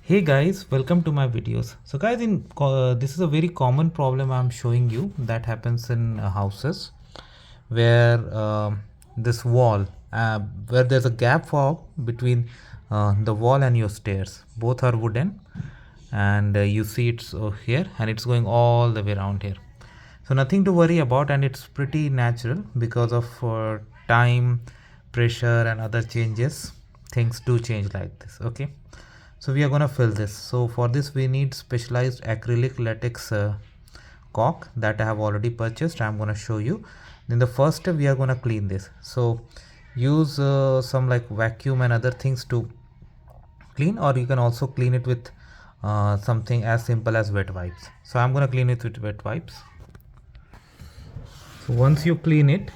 Hey guys, welcome to my videos. So guys, this is a very common problem I'm showing you that happens in houses where this wall, where there's a gap for between the wall and your stairs. Both are wooden, and you see it's here, and it's going all the way around here. So nothing to worry about, and it's pretty natural because of time, pressure, and other changes. Things do change like this. Okay, so we are gonna fill this. So for this we need specialized acrylic latex caulk that I have already purchased. I'm gonna show you. Then the first step, we are gonna clean this. So use some like vacuum and other things to clean, or you can also clean it with something as simple as wet wipes. So I'm gonna clean it with wet wipes. So once you clean it,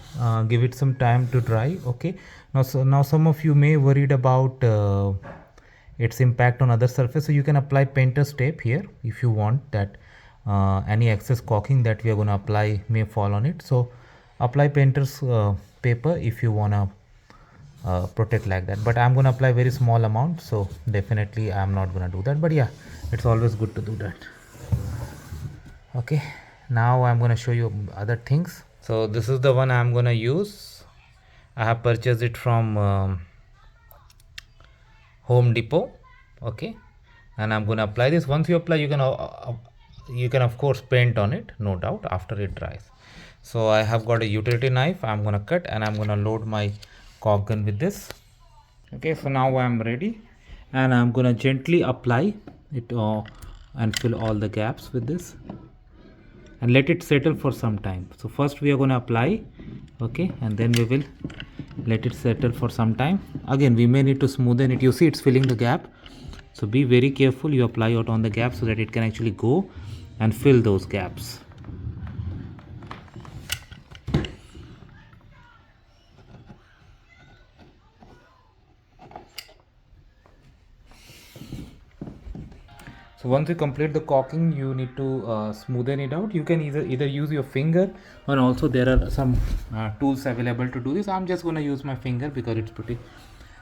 give it some time to dry. Okay, now some of you may worried about its impact on other surface, so you can apply painter's tape here if you want that any excess caulking that we are going to apply may fall on it. So apply painter's paper if you want to protect like that, but I'm going to apply very small amount, so definitely I'm not going to do that, but yeah, it's always good to do that. Okay, now I'm going to show you other things. So this is the one I'm going to use. I have purchased it from Home Depot. Okay, and I'm going to apply this. Once you apply, you can of course paint on it, no doubt, after it dries. So I have got a utility knife. I'm going to cut, and I'm going to load my caulk gun with this. Okay, so now I'm ready, and I'm going to gently apply it and fill all the gaps with this, and let it settle for some time. So first we are going to apply, okay, and then we will let it settle for some time. Again, we may need to smoothen it. You see it's filling the gap, so be very careful. You apply it on the gap so that it can actually go and fill those gaps. So once you complete the caulking, you need to smoothen it out. You can either use your finger, and also there are some tools available to do this. I'm just going to use my finger because it's pretty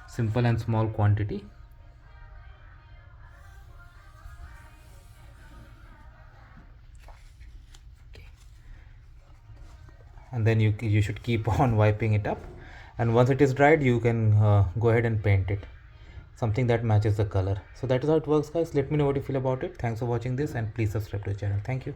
simple and small quantity. Okay. And then you should keep on wiping it up, and once it is dried, you can go ahead and paint it something that matches the color. So that is how it works, guys. Let me know what you feel about it. Thanks for watching this, and please subscribe to the channel. Thank you.